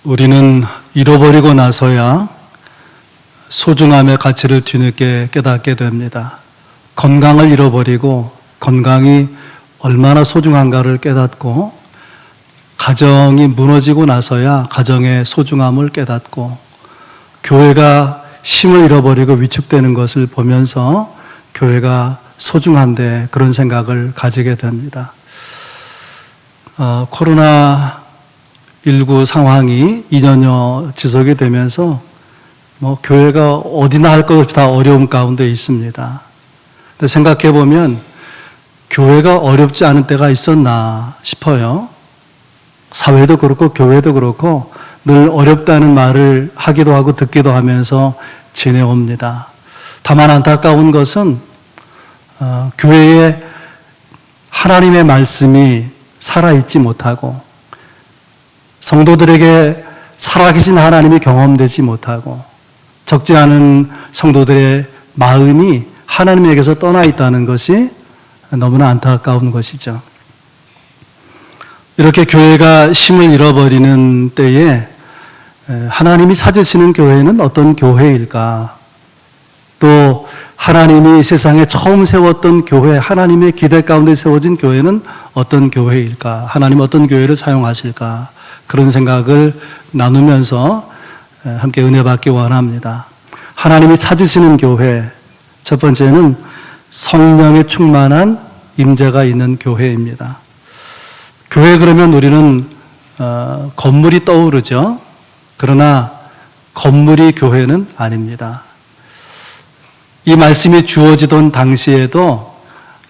우리는 잃어버리고 나서야 소중함의 가치를 뒤늦게 깨닫게 됩니다. 건강을 잃어버리고 건강이 얼마나 소중한가를 깨닫고, 가정이 무너지고 나서야 가정의 소중함을 깨닫고, 교회가 힘을 잃어버리고 위축되는 것을 보면서 교회가 소중한데 그런 생각을 가지게 됩니다. 코로나19 상황이 2년여 지속이 되면서 교회가 어디나 할 것 없이 다 어려움 가운데 있습니다. 근데 생각해 보면 교회가 어렵지 않은 때가 있었나 싶어요. 사회도 그렇고 교회도 그렇고 늘 어렵다는 말을 하기도 하고 듣기도 하면서 지내옵니다. 다만 안타까운 것은 교회에 하나님의 말씀이 살아있지 못하고, 성도들에게 살아계신 하나님이 경험되지 못하고, 적지 않은 성도들의 마음이 하나님에게서 떠나 있다는 것이 너무나 안타까운 것이죠. 이렇게 교회가 힘을 잃어버리는 때에 하나님이 찾으시는 교회는 어떤 교회일까? 또 하나님이 세상에 처음 세웠던 교회, 하나님의 기대 가운데 세워진 교회는 어떤 교회일까? 하나님 어떤 교회를 사용하실까? 그런 생각을 나누면서 함께 은혜 받기 원합니다. 하나님이 찾으시는 교회, 첫 번째는 성령의 충만한 임재가 있는 교회입니다. 교회 그러면 우리는 건물이 떠오르죠. 그러나 건물이 교회는 아닙니다. 이 말씀이 주어지던 당시에도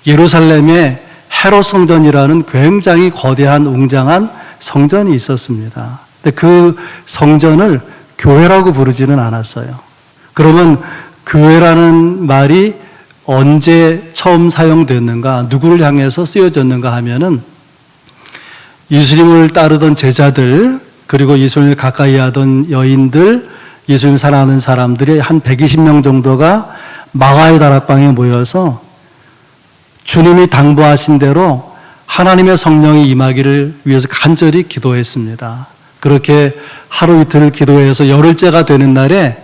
예루살렘에 헤롯 성전이라는 굉장히 거대한 웅장한 성전이 있었습니다. 근데 그 성전을 교회라고 부르지는 않았어요. 그러면 교회라는 말이 언제 처음 사용됐는가, 누구를 향해서 쓰여졌는가 하면은 예수님을 따르던 제자들, 그리고 예수님을 가까이 하던 여인들, 예수님 사랑하는 사람들이 한 120명 정도가 마가의 다락방에 모여서 주님이 당부하신 대로 하나님의 성령이 임하기를 위해서 간절히 기도했습니다. 그렇게 하루 이틀 기도해서 열흘째가 되는 날에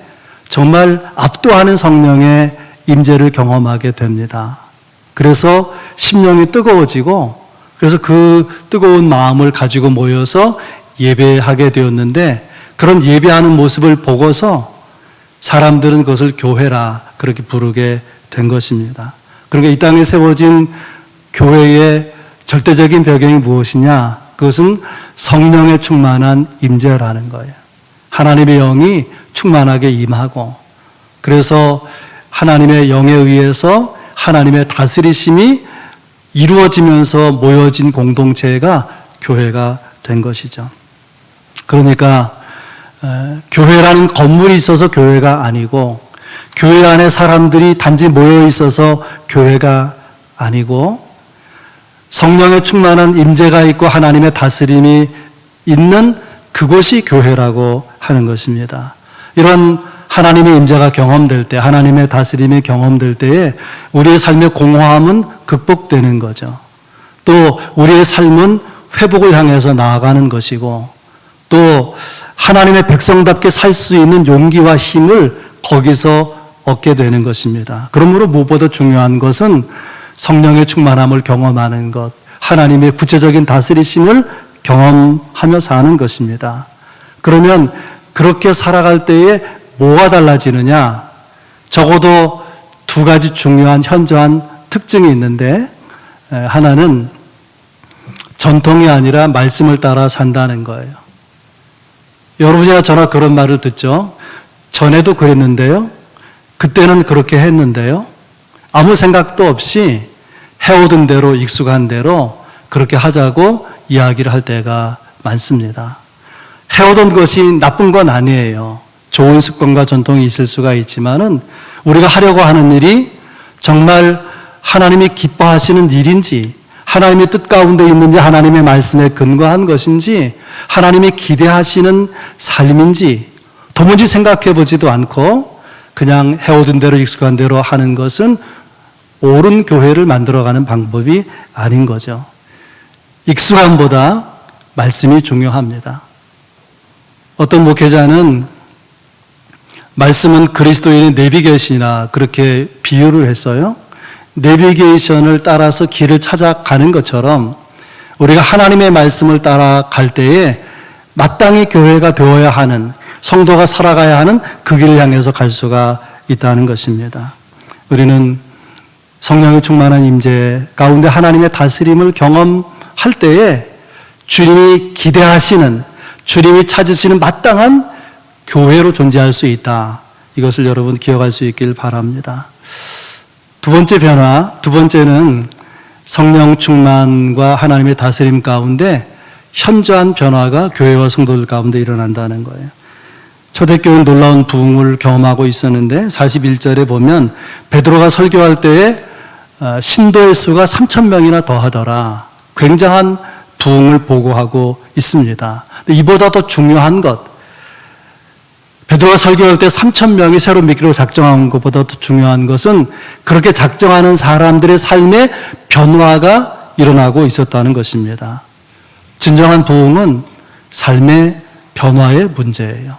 정말 압도하는 성령의 임재를 경험하게 됩니다. 그래서 심령이 뜨거워지고, 그래서 그 뜨거운 마음을 가지고 모여서 예배하게 되었는데, 그런 예배하는 모습을 보고서 사람들은 그것을 교회라 그렇게 부르게 된 것입니다. 그러니까 이 땅에 세워진 교회의 절대적인 배경이 무엇이냐? 그것은 성령의 충만한 임재라는 거예요. 하나님의 영이 충만하게 임하고, 그래서 하나님의 영에 의해서 하나님의 다스리심이 이루어지면서 모여진 공동체가 교회가 된 것이죠. 그러니까 교회라는 건물이 있어서 교회가 아니고, 교회 안에 사람들이 단지 모여 있어서 교회가 아니고, 성령의 충만한 임재가 있고 하나님의 다스림이 있는 그곳이 교회라고 하는 것입니다. 이런 하나님의 임재가 경험될 때, 하나님의 다스림이 경험될 때에 우리의 삶의 공허함은 극복되는 거죠. 또 우리의 삶은 회복을 향해서 나아가는 것이고, 또 하나님의 백성답게 살 수 있는 용기와 힘을 거기서 얻게 되는 것입니다. 그러므로 무엇보다 중요한 것은 성령의 충만함을 경험하는 것, 하나님의 구체적인 다스리심을 경험하며 사는 것입니다. 그러면 그렇게 살아갈 때에 뭐가 달라지느냐? 적어도 두 가지 중요한 현저한 특징이 있는데, 하나는 전통이 아니라 말씀을 따라 산다는 거예요. 여러분이나 저나 그런 말을 듣죠. 전에도 그랬는데요, 그때는 그렇게 했는데요, 아무 생각도 없이 해오던 대로 익숙한 대로 그렇게 하자고 이야기를 할 때가 많습니다. 해오던 것이 나쁜 건 아니에요. 좋은 습관과 전통이 있을 수가 있지만은, 우리가 하려고 하는 일이 정말 하나님이 기뻐하시는 일인지, 하나님의 뜻 가운데 있는지, 하나님의 말씀에 근거한 것인지, 하나님이 기대하시는 삶인지 도무지 생각해 보지도 않고 그냥 해오던 대로 익숙한 대로 하는 것은 옳은 교회를 만들어가는 방법이 아닌 거죠. 익숙함보다 말씀이 중요합니다. 어떤 목회자는 말씀은 그리스도인의 내비게이션이나 그렇게 비유를 했어요. 내비게이션을 따라서 길을 찾아가는 것처럼 우리가 하나님의 말씀을 따라갈 때에 마땅히 교회가 되어야 하는, 성도가 살아가야 하는 그 길을 향해서 갈 수가 있다는 것입니다. 우리는 성령의 충만한 임재 가운데 하나님의 다스림을 경험할 때에 주님이 기대하시는, 주님이 찾으시는 마땅한 교회로 존재할 수 있다. 이것을 여러분 기억할 수 있길 바랍니다. 두 번째 변화, 두 번째는 성령 충만과 하나님의 다스림 가운데 현저한 변화가 교회와 성도들 가운데 일어난다는 거예요. 초대교회는 놀라운 부흥을 경험하고 있었는데 41절에 보면 베드로가 설교할 때에 신도의 수가 3,000명이나 더하더라. 굉장한 부흥을 보고하고 있습니다. 이보다 더 중요한 것, 베드로가 설교할 때 3,000명이 새로 믿기로 작정한 것보다 더 중요한 것은 그렇게 작정하는 사람들의 삶에 변화가 일어나고 있었다는 것입니다. 진정한 부흥은 삶의 변화의 문제예요.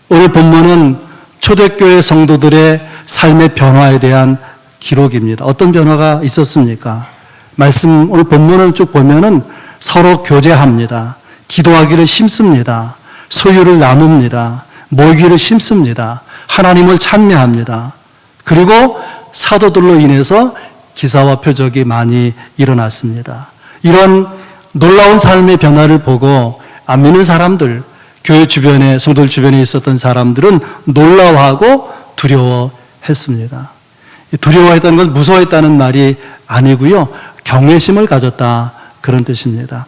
오늘 본문은 초대교회 성도들의 삶의 변화에 대한 기록입니다. 어떤 변화가 있었습니까? 말씀, 오늘 본문을 쭉 보면은 서로 교제합니다. 기도하기를 심습니다. 소유를 나눕니다. 모이기를 심습니다. 하나님을 찬미합니다. 그리고 사도들로 인해서 기사와 표적이 많이 일어났습니다. 이런 놀라운 삶의 변화를 보고 안 믿는 사람들, 교회 주변에, 성도들 주변에 있었던 사람들은 놀라워하고 두려워했습니다. 두려워했다는 건 무서워했다는 말이 아니고요. 경외심을 가졌다, 그런 뜻입니다.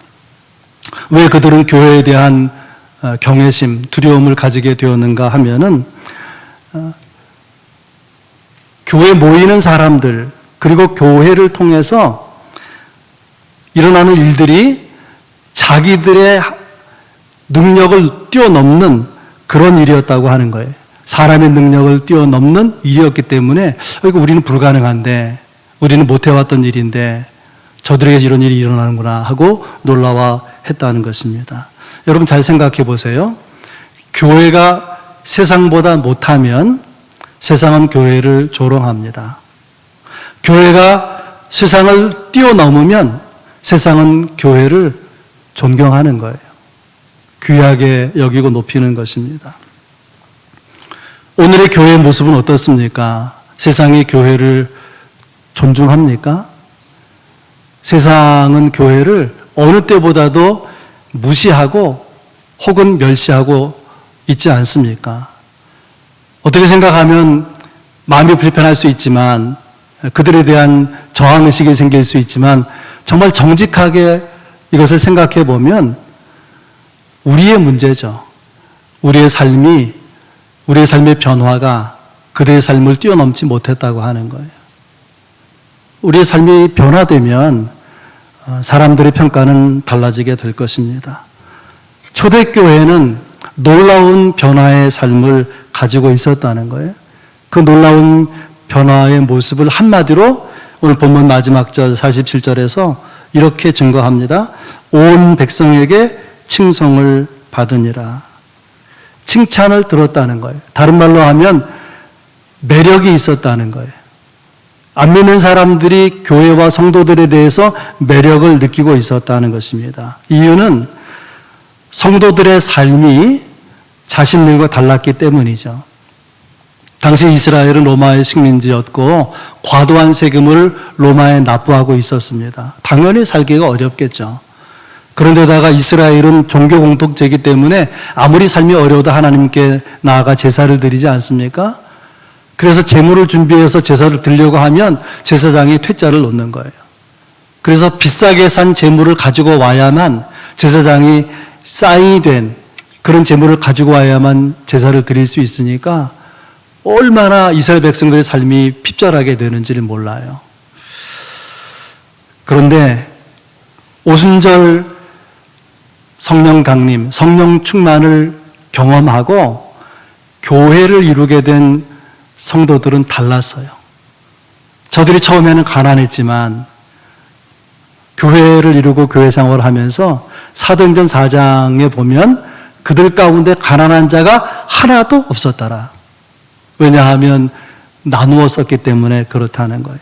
왜 그들은 교회에 대한 경외심, 두려움을 가지게 되었는가 하면은 교회에 모이는 사람들, 그리고 교회를 통해서 일어나는 일들이 자기들의 능력을 뛰어넘는 그런 일이었다고 하는 거예요. 사람의 능력을 뛰어넘는 일이었기 때문에 우리는 불가능한데, 우리는 못해왔던 일인데 저들에게 이런 일이 일어나는구나 하고 놀라워 했다는 것입니다. 여러분 잘 생각해 보세요. 교회가 세상보다 못하면 세상은 교회를 조롱합니다. 교회가 세상을 뛰어넘으면 세상은 교회를 존경하는 거예요. 귀하게 여기고 높이는 것입니다. 오늘의 교회의 모습은 어떻습니까? 세상이 교회를 존중합니까? 세상은 교회를 어느 때보다도 무시하고 혹은 멸시하고 있지 않습니까? 어떻게 생각하면 마음이 불편할 수 있지만, 그들에 대한 저항의식이 생길 수 있지만, 정말 정직하게 이것을 생각해 보면 우리의 문제죠. 우리의 삶의 변화가 그들의 삶을 뛰어넘지 못했다고 하는 거예요. 우리의 삶이 변화되면 사람들의 평가는 달라지게 될 것입니다. 초대교회는 놀라운 변화의 삶을 가지고 있었다는 거예요. 그 놀라운 변화의 모습을 한마디로 오늘 본문 마지막 절 47절에서 이렇게 증거합니다. 온 백성에게 칭송을 받으니라. 칭찬을 들었다는 거예요. 다른 말로 하면 매력이 있었다는 거예요. 안 믿는 사람들이 교회와 성도들에 대해서 매력을 느끼고 있었다는 것입니다. 이유는 성도들의 삶이 자신들과 달랐기 때문이죠. 당시 이스라엘은 로마의 식민지였고 과도한 세금을 로마에 납부하고 있었습니다. 당연히 살기가 어렵겠죠. 그런데다가 이스라엘은 종교 공동체이기 때문에 아무리 삶이 어려워도 하나님께 나아가 제사를 드리지 않습니까? 그래서 제물을 준비해서 제사를 드리려고 하면 제사장이 퇴짜를 놓는 거예요. 그래서 비싸게 산 제물을 가지고 와야만, 제사장이 사인이 된 그런 제물을 가지고 와야만 제사를 드릴 수 있으니까 얼마나 이스라엘 백성들의 삶이 핍절하게 되는지를 몰라요. 그런데 오순절 성령 강림, 성령 충만을 경험하고 교회를 이루게 된 성도들은 달랐어요. 저들이 처음에는 가난했지만 교회를 이루고 교회 생활을 하면서 사도행전 4장에 보면 그들 가운데 가난한 자가 하나도 없었더라. 왜냐하면 나누었었기 때문에 그렇다는 거예요.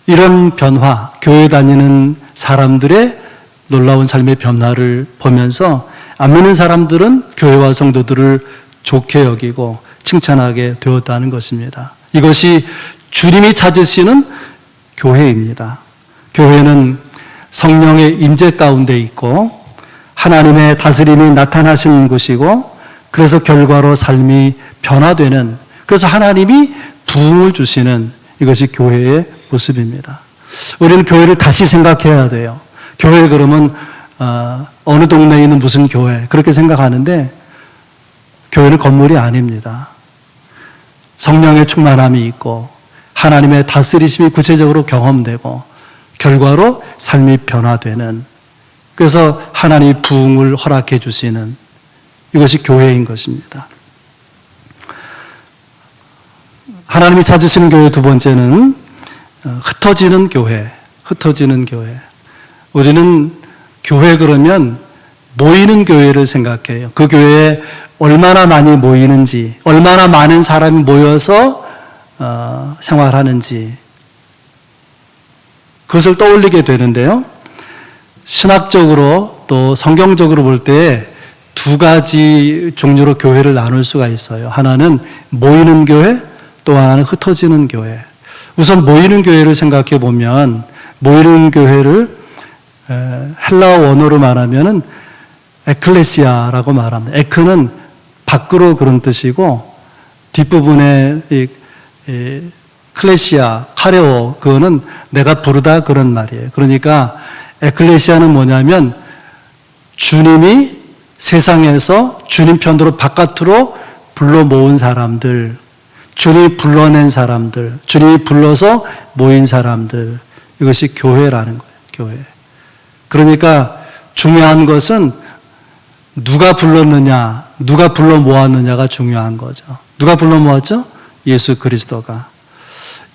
이런 변화, 교회 다니는 사람들의 놀라운 삶의 변화를 보면서 안 믿는 사람들은 교회와 성도들을 좋게 여기고 칭찬하게 되었다는 것입니다. 이것이 주님이 찾으시는 교회입니다. 교회는 성령의 임재 가운데 있고 하나님의 다스림이 나타나시는 곳이고, 그래서 결과로 삶이 변화되는, 그래서 하나님이 부흥을 주시는, 이것이 교회의 모습입니다. 우리는 교회를 다시 생각해야 돼요. 교회 그러면 어느 동네에 있는 무슨 교회 그렇게 생각하는데, 교회는 건물이 아닙니다. 성령의 충만함이 있고 하나님의 다스리심이 구체적으로 경험되고 결과로 삶이 변화되는, 그래서 하나님이 부흥을 허락해 주시는, 이것이 교회인 것입니다. 하나님이 찾으시는 교회 두 번째는 흩어지는 교회. 흩어지는 교회. 우리는 교회 그러면 모이는 교회를 생각해요. 그 교회에 얼마나 많이 모이는지, 얼마나 많은 사람이 모여서 생활하는지, 그것을 떠올리게 되는데요. 신학적으로 또 성경적으로 볼 때 두 가지 종류로 교회를 나눌 수가 있어요. 하나는 모이는 교회, 또 하나는 흩어지는 교회. 우선 모이는 교회를 생각해 보면, 모이는 교회를 헬라어 원어로 말하면은 에클레시아라고 말합니다. 에크는 밖으로 그런 뜻이고, 뒷부분에 이 클레시아, 카레오, 그거는 내가 부르다 그런 말이에요. 그러니까 에클레시아는 뭐냐면 주님이 세상에서 주님 편으로 바깥으로 불러 모은 사람들, 주님이 불러낸 사람들, 주님이 불러서 모인 사람들, 이것이 교회라는 거예요. 교회. 그러니까 중요한 것은 누가 불렀느냐, 누가 불러 모았느냐가 중요한 거죠. 누가 불러 모았죠? 예수 그리스도가.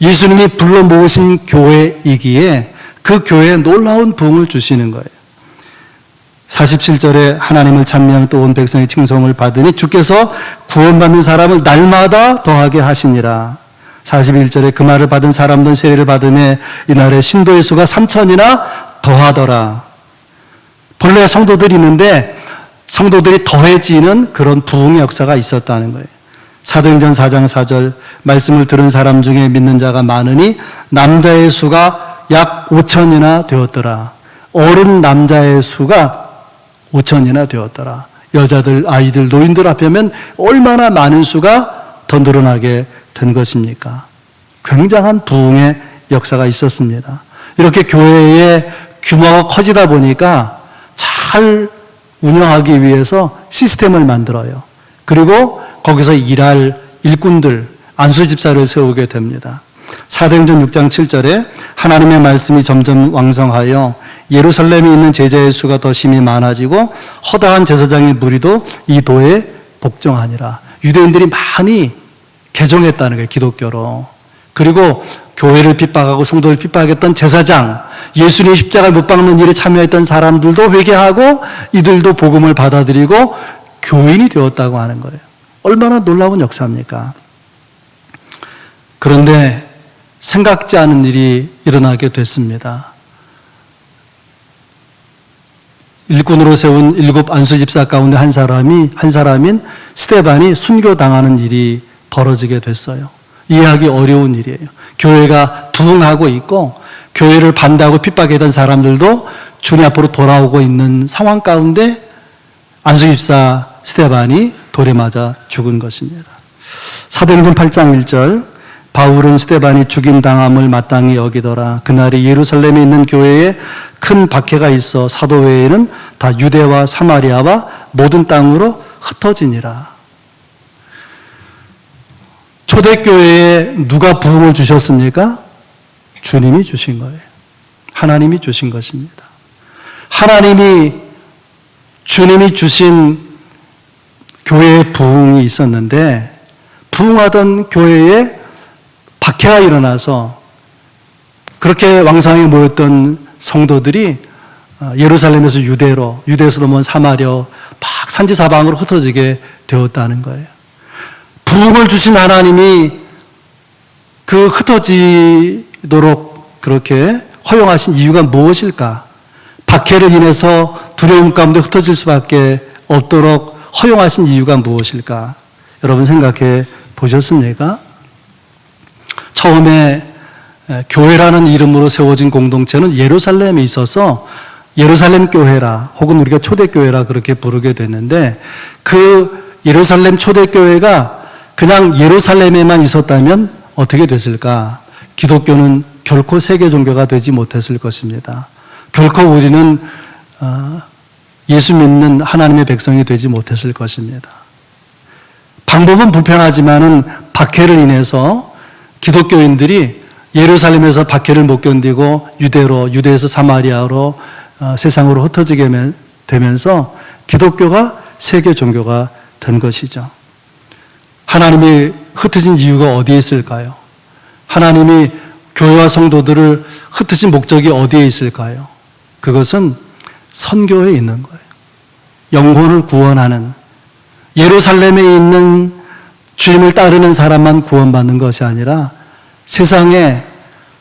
예수님이 불러 모으신 교회이기에 그 교회에 놀라운 부흥을 주시는 거예요. 47절에 하나님을 찬미하며 또 온 백성의 칭송을 받으니 주께서 구원받는 사람을 날마다 더하게 하시니라. 41절에 그 말을 받은 사람들은 세례를 받음에 이날에 신도의 수가 3,000이나 더하더라. 본래 성도들이 있는데 성도들이 더해지는 그런 부흥의 역사가 있었다는 거예요. 사도행전 4장 4절, 말씀을 들은 사람 중에 믿는 자가 많으니 남자의 수가 약 5,000이나 되었더라. 어른 남자의 수가 5,000이나 되었더라. 여자들, 아이들, 노인들 합하면 얼마나 많은 수가 더 늘어나게 된 것입니까? 굉장한 부흥의 역사가 있었습니다. 이렇게 교회의 규모가 커지다 보니까 잘 운영하기 위해서 시스템을 만들어요. 그리고 거기서 일할 일꾼들, 안수집사를 세우게 됩니다. 사도행전 6장 7절에 하나님의 말씀이 점점 왕성하여 예루살렘에 있는 제자의 수가 더 심히 많아지고 허다한 제사장의 무리도 이 도에 복종하니라. 유대인들이 많이 개종했다는 거예요, 기독교로. 그리고 교회를 핍박하고 성도를 핍박했던 제사장, 예수님의 십자가를 못 박는 일에 참여했던 사람들도 회개하고 이들도 복음을 받아들이고 교인이 되었다고 하는 거예요. 얼마나 놀라운 역사입니까? 그런데 생각지 않은 일이 일어나게 됐습니다. 일꾼으로 세운 7 안수집사 가운데 한 사람인 스데반이 순교당하는 일이 벌어지게 됐어요. 이해하기 어려운 일이에요. 교회가 부흥하고 있고 교회를 반대하고 핍박했던 사람들도 주님 앞으로 돌아오고 있는 상황 가운데 안수집사 스데반이 돌에 맞아 죽은 것입니다. 사도행전 8장 1절, 바울은 스데반이 죽임당함을 마땅히 여기더라. 그날이 예루살렘에 있는 교회에 큰 박해가 있어 사도 외에는 다 유대와 사마리아와 모든 땅으로 흩어지니라. 초대교회에 누가 부흥을 주셨습니까? 주님이 주신 거예요. 하나님이 주신 것입니다. 주님이 주신 교회에 부흥이 있었는데, 부흥하던 교회에 박해가 일어나서 그렇게 왕성하게 모였던 성도들이 예루살렘에서 유대에서 넘어온 사마리아 막 산지사방으로 흩어지게 되었다는 거예요. 부흥을 주신 하나님이 그 흩어지도록 그렇게 허용하신 이유가 무엇일까? 박해를 인해서 두려움 가운데 흩어질 수밖에 없도록 허용하신 이유가 무엇일까? 여러분 생각해 보셨습니까? 처음에 교회라는 이름으로 세워진 공동체는 예루살렘에 있어서 예루살렘 교회라 혹은 우리가 초대교회라 그렇게 부르게 됐는데, 그 예루살렘 초대교회가 그냥 예루살렘에만 있었다면 어떻게 됐을까? 기독교는 결코 세계 종교가 되지 못했을 것입니다. 결코 우리는 예수 믿는 하나님의 백성이 되지 못했을 것입니다. 방법은 불편하지만은 박해를 인해서 기독교인들이 예루살렘에서 박해를 못 견디고 유대에서 사마리아로 세상으로 흩어지게 되면서 기독교가 세계 종교가 된 것이죠. 하나님이 흩어진 이유가 어디에 있을까요? 하나님이 교회와 성도들을 흩으신 목적이 어디에 있을까요? 그것은 선교에 있는 거예요. 영혼을 구원하는, 예루살렘에 있는 주님을 따르는 사람만 구원받는 것이 아니라 세상에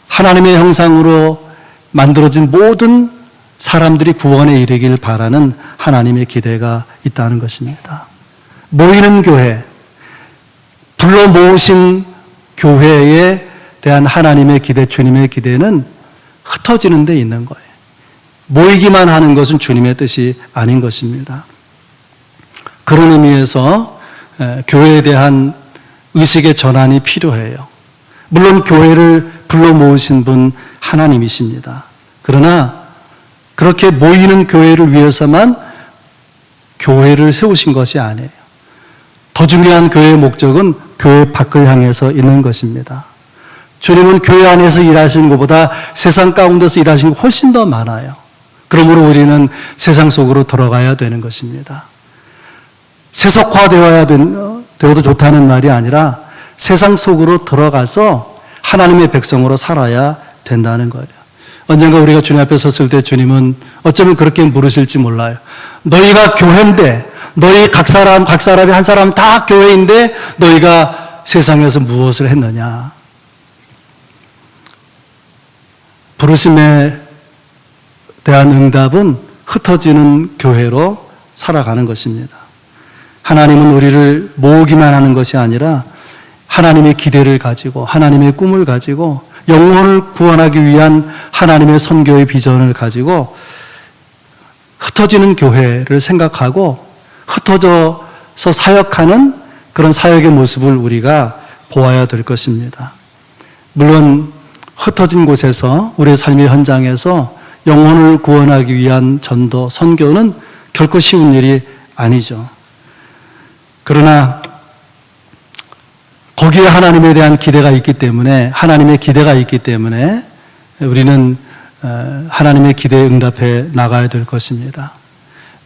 하나님의 형상으로 만들어진 모든 사람들이 구원에 이르기를 바라는 하나님의 기대가 있다는 것입니다. 모이는 교회, 불러 모으신 교회에 대한 하나님의 기대, 주님의 기대는 흩어지는 데 있는 거예요. 모이기만 하는 것은 주님의 뜻이 아닌 것입니다. 그런 의미에서 교회에 대한 의식의 전환이 필요해요. 물론 교회를 불러 모으신 분 하나님이십니다. 그러나 그렇게 모이는 교회를 위해서만 교회를 세우신 것이 아니에요. 더 중요한 교회의 목적은 교회 밖을 향해서 있는 것입니다. 주님은 교회 안에서 일하시는 것보다 세상 가운데서 일하시는 것 훨씬 더 많아요. 그러므로 우리는 세상 속으로 들어가야 되는 것입니다. 세속화되어도 좋다는 말이 아니라 세상 속으로 들어가서 하나님의 백성으로 살아야 된다는 거예요. 언젠가 우리가 주님 앞에 섰을 때 주님은 어쩌면 그렇게 물으실지 몰라요. 너희가 교회인데, 너희 각 사람이 한 사람 다 교회인데 너희가 세상에서 무엇을 했느냐? 부르심에 대한 응답은 흩어지는 교회로 살아가는 것입니다. 하나님은 우리를 모으기만 하는 것이 아니라 하나님의 기대를 가지고 하나님의 꿈을 가지고 영혼을 구원하기 위한 하나님의 선교의 비전을 가지고 흩어지는 교회를 생각하고 흩어져서 사역하는 그런 사역의 모습을 우리가 보아야 될 것입니다. 물론 흩어진 곳에서 우리의 삶의 현장에서 영혼을 구원하기 위한 전도, 선교는 결코 쉬운 일이 아니죠. 그러나 거기에 하나님에 대한 기대가 있기 때문에, 하나님의 기대가 있기 때문에 우리는 하나님의 기대에 응답해 나가야 될 것입니다.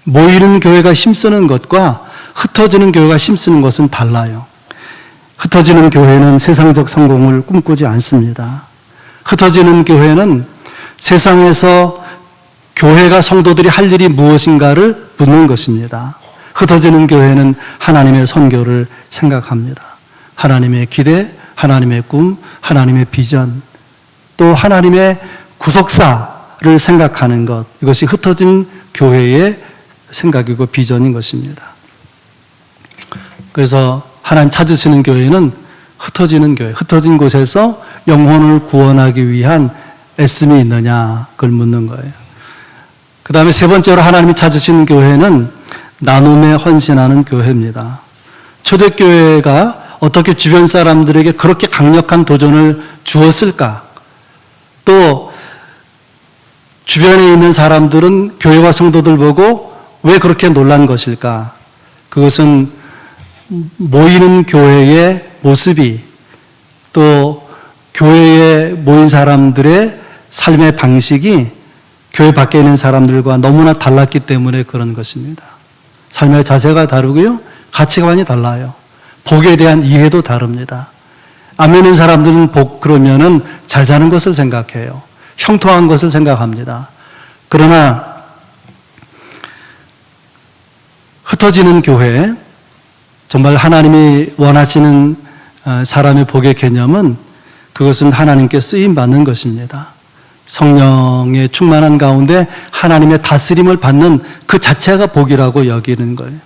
모이는 교회가 힘쓰는 것과 흩어지는 교회가 힘쓰는 것은 달라요. 흩어지는 교회는 세상적 성공을 꿈꾸지 않습니다. 흩어지는 교회는 세상에서 교회가 성도들이 할 일이 무엇인가를 묻는 것입니다. 흩어지는 교회는 하나님의 선교를 생각합니다. 하나님의 기대, 하나님의 꿈, 하나님의 비전, 또 하나님의 구속사를 생각하는 것, 이것이 흩어진 교회의 생각이고 비전인 것입니다. 그래서 하나님 찾으시는 교회는 흩어지는 교회, 흩어진 곳에서 영혼을 구원하기 위한 애씀이 있느냐, 그걸 묻는 거예요. 그 다음에 세 번째로 하나님이 찾으시는 교회는 나눔에 헌신하는 교회입니다. 초대교회가 어떻게 주변 사람들에게 그렇게 강력한 도전을 주었을까? 또 주변에 있는 사람들은 교회와 성도들 보고 왜 그렇게 놀란 것일까? 그것은 모이는 교회의 모습이, 또 교회에 모인 사람들의 삶의 방식이 교회 밖에 있는 사람들과 너무나 달랐기 때문에 그런 것입니다. 삶의 자세가 다르고요, 가치관이 달라요. 복에 대한 이해도 다릅니다. 안 믿는 사람들은 복 그러면은 잘 사는 것을 생각해요. 형통한 것을 생각합니다. 그러나 흩어지는 교회, 정말 하나님이 원하시는 사람의 복의 개념은 그것은 하나님께 쓰임받는 것입니다. 성령의 충만한 가운데 하나님의 다스림을 받는 그 자체가 복이라고 여기는 거예요.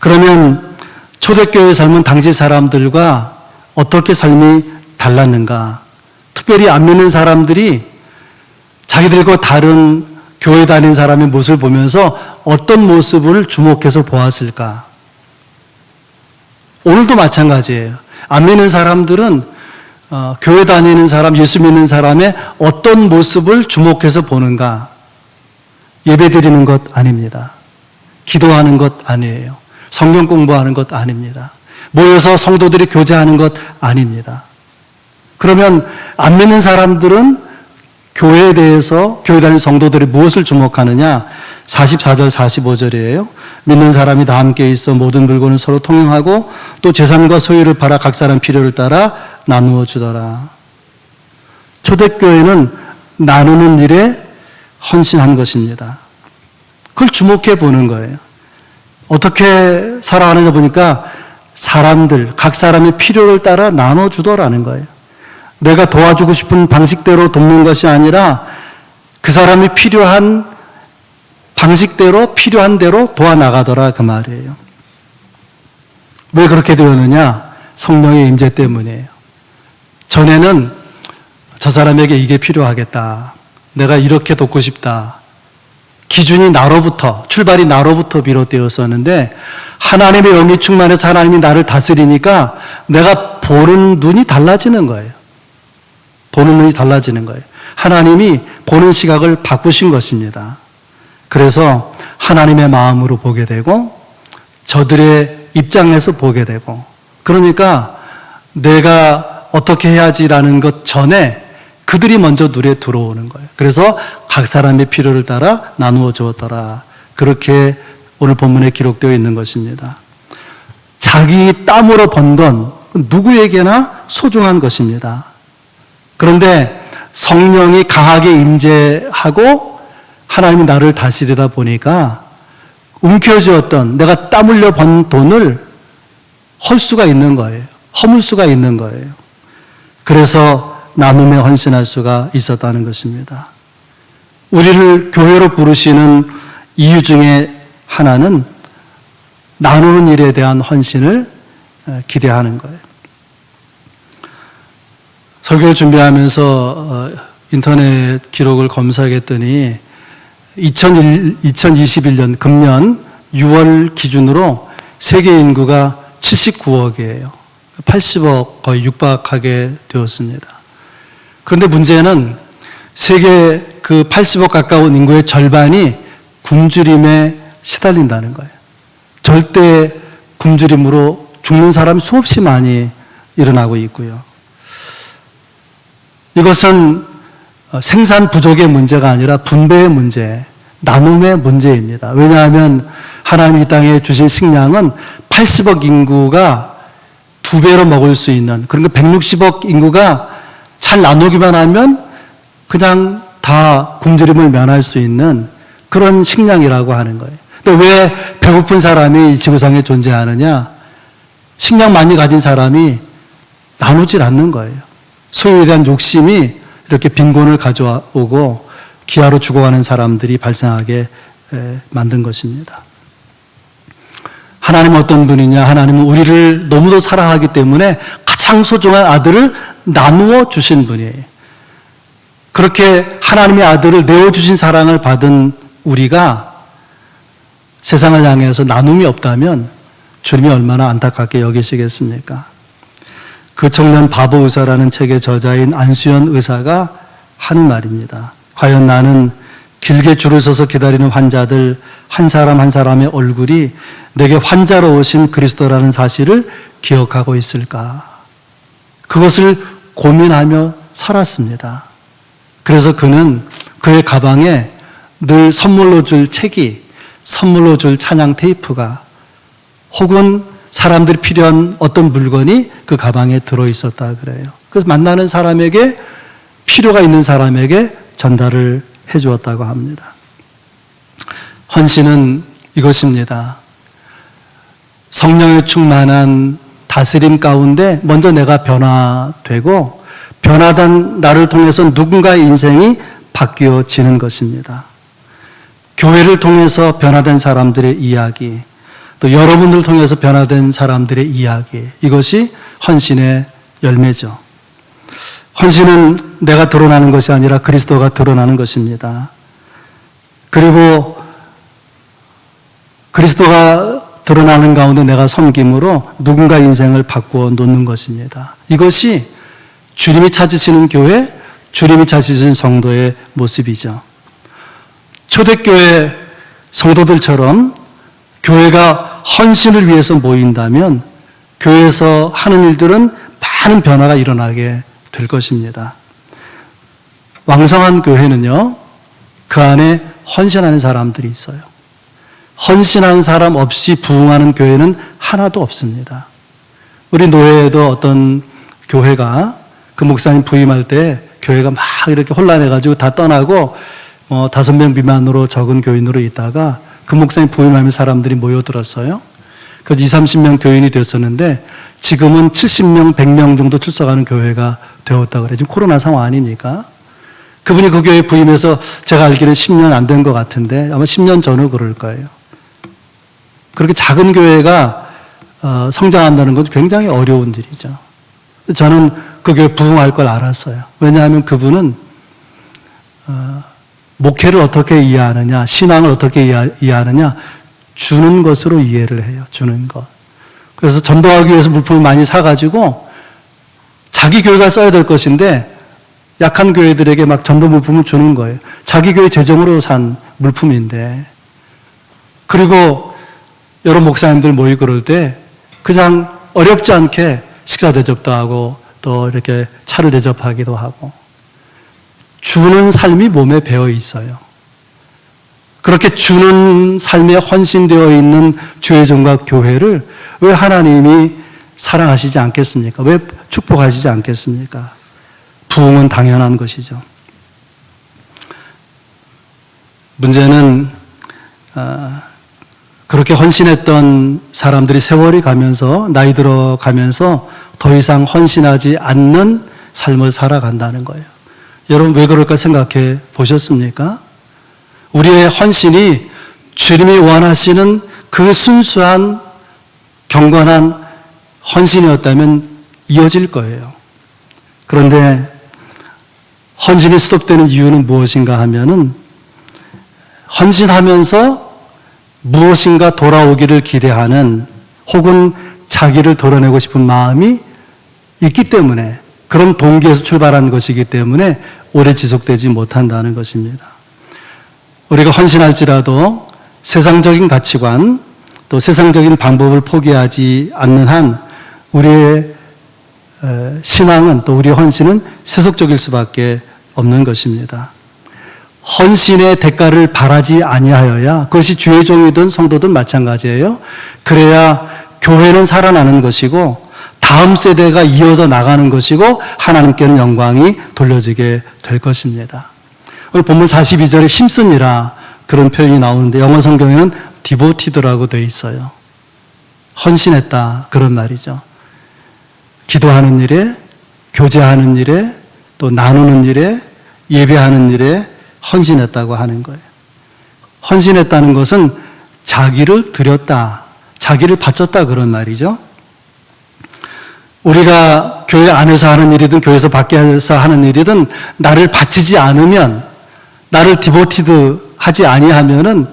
그러면 초대교회 삶은 당시 사람들과 어떻게 삶이 달랐는가? 특별히 안 믿는 사람들이 자기들과 다른 교회 다니는 사람의 모습을 보면서 어떤 모습을 주목해서 보았을까? 오늘도 마찬가지예요. 안 믿는 사람들은 교회 다니는 사람, 예수 믿는 사람의 어떤 모습을 주목해서 보는가? 예배 드리는 것 아닙니다. 기도하는 것 아니에요. 성경 공부하는 것 아닙니다. 모여서 성도들이 교제하는 것 아닙니다. 그러면 안 믿는 사람들은 교회에 대해서 교회 다니는 성도들이 무엇을 주목하느냐? 44절 45절이에요. 믿는 사람이 다 함께 있어 모든 물건을 서로 통용하고 또 재산과 소유를 팔아 각 사람 필요를 따라 나누어 주더라. 초대교회는 나누는 일에 헌신한 것입니다. 그걸 주목해 보는 거예요. 어떻게 살아가는가 보니까 사람들, 각 사람의 필요를 따라 나눠주더라는 거예요. 내가 도와주고 싶은 방식대로 돕는 것이 아니라 그 사람이 필요한 방식대로 필요한 대로 도와나가더라 그 말이에요. 왜 그렇게 되었느냐? 성령의 임재 때문이에요. 전에는 저 사람에게 이게 필요하겠다. 내가 이렇게 돕고 싶다. 기준이 나로부터, 출발이 나로부터 비롯되었었는데 하나님의 영이 충만해서 하나님이 나를 다스리니까 내가 보는 눈이 달라지는 거예요. 보는 눈이 달라지는 거예요. 하나님이 보는 시각을 바꾸신 것입니다. 그래서 하나님의 마음으로 보게 되고 저들의 입장에서 보게 되고 그러니까 내가 어떻게 해야지라는 것 전에 그들이 먼저 눈에 들어오는 거예요. 그래서 각 사람의 필요를 따라 나누어 주었더라. 그렇게 오늘 본문에 기록되어 있는 것입니다. 자기 땀으로 번 돈 누구에게나 소중한 것입니다. 그런데 성령이 강하게 임재하고 하나님이 나를 다스리다 보니까 움켜쥐었던 내가 땀 흘려 번 돈을 헐 수가 있는 거예요. 허물 수가 있는 거예요. 그래서 나눔에 헌신할 수가 있었다는 것입니다. 우리를 교회로 부르시는 이유 중에 하나는 나누는 일에 대한 헌신을 기대하는 거예요. 설교를 준비하면서 인터넷 기록을 검사했더니 2021년 금년 6월 기준으로 세계 인구가 79억이에요. 80억 거의 육박하게 되었습니다. 그런데 문제는 세계 그 80억 가까운 인구의 절반이 굶주림에 시달린다는 거예요. 절대 굶주림으로 죽는 사람이 수없이 많이 일어나고 있고요. 이것은 생산 부족의 문제가 아니라 분배의 문제, 나눔의 문제입니다. 왜냐하면 하나님이 이 땅에 주신 식량은 80억 인구가 2배로 먹을 수 있는, 그러니까 160억 인구가 잘 나누기만 하면 그냥 다 굶주림을 면할 수 있는 그런 식량이라고 하는 거예요. 근데 왜 배고픈 사람이 지구상에 존재하느냐? 식량 많이 가진 사람이 나누질 않는 거예요. 소유에 대한 욕심이 이렇게 빈곤을 가져오고 기아로 죽어가는 사람들이 발생하게 만든 것입니다. 하나님은 어떤 분이냐? 하나님은 우리를 너무도 사랑하기 때문에 가장 소중한 아들을 나누어 주신 분이에요. 그렇게 하나님의 아들을 내어주신 사랑을 받은 우리가 세상을 향해서 나눔이 없다면 주님이 얼마나 안타깝게 여기시겠습니까? 그 청년 바보 의사라는 책의 저자인 안수연 의사가 하는 말입니다. 과연 나는 길게 줄을 서서 기다리는 환자들 한 사람 한 사람의 얼굴이 내게 환자로 오신 그리스도라는 사실을 기억하고 있을까? 그것을 고민하며 살았습니다. 그래서 그는 그의 가방에 늘 선물로 줄 책이, 선물로 줄 찬양 테이프가, 혹은 사람들이 필요한 어떤 물건이 그 가방에 들어있었다 그래요. 그래서 만나는 사람에게, 필요가 있는 사람에게 전달을 해주었다고 합니다. 헌신은 이것입니다. 성령의 충만한 다스림 가운데 먼저 내가 변화되고 변화된 나를 통해서 누군가의 인생이 바뀌어지는 것입니다. 교회를 통해서 변화된 사람들의 이야기, 또 여러분들 통해서 변화된 사람들의 이야기, 이것이 헌신의 열매죠. 헌신은 내가 드러나는 것이 아니라 그리스도가 드러나는 것입니다. 그리고 그리스도가 드러나는 가운데 내가 섬김으로 누군가 인생을 바꾸어 놓는 것입니다. 이것이 주님이 찾으시는 교회, 주님이 찾으시는 성도의 모습이죠. 초대교회 성도들처럼 교회가 헌신을 위해서 모인다면 교회에서 하는 일들은 많은 변화가 일어나게 될 것입니다. 왕성한 교회는요, 그 안에 헌신하는 사람들이 있어요. 헌신하는 사람 없이 부흥하는 교회는 하나도 없습니다. 우리 노예에도 어떤 교회가 그 목사님 부임할 때 교회가 막 이렇게 혼란해가지고 다 떠나고 5명 미만으로 적은 교인으로 있다가 그 목사님 부임하면 사람들이 모여들었어요. 그래서 20, 30명 교인이 됐었는데 지금은 70명, 100명 정도 출석하는 교회가 되었다고 그래요. 지금 코로나 상황 아닙니까? 그분이 그 교회에 부임해서 제가 알기로는 10년 안 된 것 같은데 아마 10년 전후 그럴 거예요. 그렇게 작은 교회가 성장한다는 건 굉장히 어려운 일이죠. 저는 그 교회 부흥할 걸 알았어요. 왜냐하면 그분은 목회를 어떻게 이해하느냐, 신앙을 어떻게 이해하느냐, 주는 것으로 이해를 해요. 주는 것. 그래서 전도하기 위해서 물품을 많이 사가지고 자기 교회가 써야 될 것인데 약한 교회들에게 막 전도 물품을 주는 거예요. 자기 교회 재정으로 산 물품인데. 그리고 여러 목사님들 모이고 그럴 때 그냥 어렵지 않게 식사 대접도 하고 또 이렇게 차를 대접하기도 하고 주는 삶이 몸에 배어 있어요. 그렇게 주는 삶에 헌신되어 있는 주의 종과 교회를 왜 하나님이 사랑하시지 않겠습니까? 왜 축복하시지 않겠습니까? 부흥은 당연한 것이죠. 문제는 그렇게 헌신했던 사람들이 세월이 가면서 나이 들어가면서 더 이상 헌신하지 않는 삶을 살아간다는 거예요. 여러분 왜 그럴까 생각해 보셨습니까? 우리의 헌신이 주님이 원하시는 그 순수한 경건한 헌신이었다면 이어질 거예요. 그런데 헌신이 스톱되는 이유는 무엇인가 하면은 헌신하면서 무엇인가 돌아오기를 기대하는 혹은 자기를 드러내고 싶은 마음이 있기 때문에 그런 동기에서 출발한 것이기 때문에 오래 지속되지 못한다는 것입니다. 우리가 헌신할지라도 세상적인 가치관 또 세상적인 방법을 포기하지 않는 한 우리의 신앙은 또 우리의 헌신은 세속적일 수밖에 없는 것입니다. 헌신의 대가를 바라지 아니하여야 그것이 주의 종이든 성도든 마찬가지예요. 그래야 교회는 살아나는 것이고 다음 세대가 이어져 나가는 것이고 하나님께는 영광이 돌려지게 될 것입니다. 오늘 본문 42절에 힘쓰니라 그런 표현이 나오는데 영어 성경에는 디보티드라고 되어 있어요. 헌신했다 그런 말이죠. 기도하는 일에, 교제하는 일에, 또 나누는 일에, 예배하는 일에 헌신했다고 하는 거예요. 헌신했다는 것은 자기를 드렸다, 자기를 바쳤다 그런 말이죠. 우리가 교회 안에서 하는 일이든 교회에서 밖에서 하는 일이든 나를 바치지 않으면, 나를 디보티드 하지 아니하면은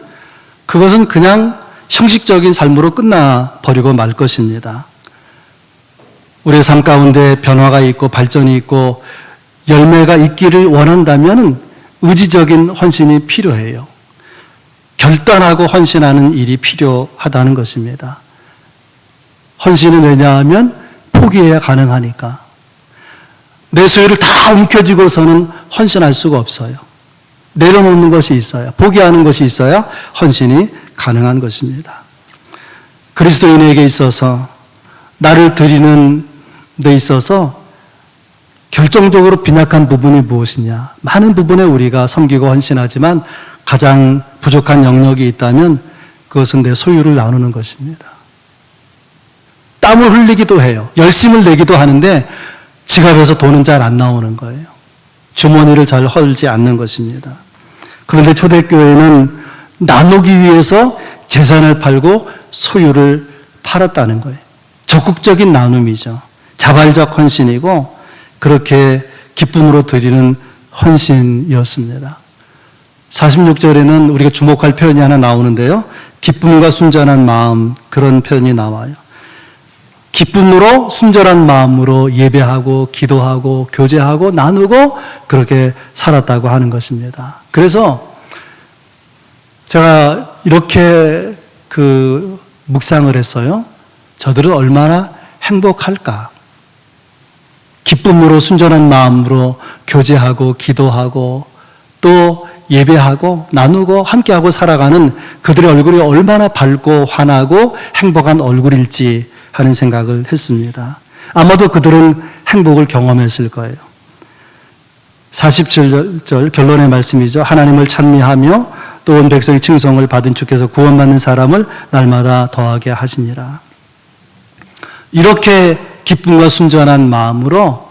그것은 그냥 형식적인 삶으로 끝나버리고 말 것입니다. 우리의 삶 가운데 변화가 있고 발전이 있고 열매가 있기를 원한다면 의지적인 헌신이 필요해요. 결단하고 헌신하는 일이 필요하다는 것입니다. 헌신은 왜냐하면 포기해야 가능하니까. 내 소유를 다 움켜쥐고서는 헌신할 수가 없어요. 내려놓는 것이 있어야, 포기하는 것이 있어야 헌신이 가능한 것입니다. 그리스도인에게 있어서 나를 드리는 데 있어서 결정적으로 빈약한 부분이 무엇이냐? 많은 부분에 우리가 섬기고 헌신하지만 가장 부족한 영역이 있다면 그것은 내 소유를 나누는 것입니다. 땀을 흘리기도 해요. 열심을 내기도 하는데 지갑에서 돈은 잘 안 나오는 거예요. 주머니를 잘 헐지 않는 것입니다. 그런데 초대교회는 나누기 위해서 재산을 팔고 소유를 팔았다는 거예요. 적극적인 나눔이죠. 자발적 헌신이고 그렇게 기쁨으로 드리는 헌신이었습니다. 46절에는 우리가 주목할 표현이 하나 나오는데요. 기쁨과 순전한 마음, 그런 표현이 나와요. 기쁨으로 순전한 마음으로 예배하고 기도하고 교제하고 나누고 그렇게 살았다고 하는 것입니다. 그래서 제가 이렇게 묵상을 했어요. 저들은 얼마나 행복할까? 기쁨으로 순전한 마음으로 교제하고 기도하고 또 예배하고 나누고 함께하고 살아가는 그들의 얼굴이 얼마나 밝고 환하고 행복한 얼굴일지 하는 생각을 했습니다. 아마도 그들은 행복을 경험했을 거예요. 47절 결론의 말씀이죠. 하나님을 찬미하며 또 온 백성의 칭송을 받은 주께서 구원받는 사람을 날마다 더하게 하시니라. 이렇게 기쁨과 순전한 마음으로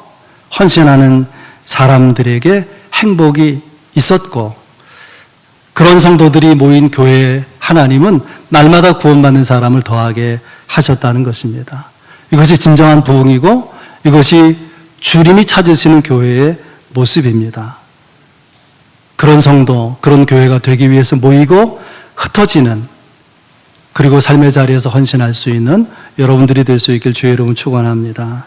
헌신하는 사람들에게 행복이 있었고 그런 성도들이 모인 교회 하나님은 날마다 구원받는 사람을 더하게 하셨다는 것입니다. 이것이 진정한 부흥이고 이것이 주님이 찾으시는 교회의 모습입니다. 그런 성도, 그런 교회가 되기 위해서 모이고 흩어지는 그리고 삶의 자리에서 헌신할 수 있는 여러분들이 될 수 있길 주의 이름으로 축원합니다.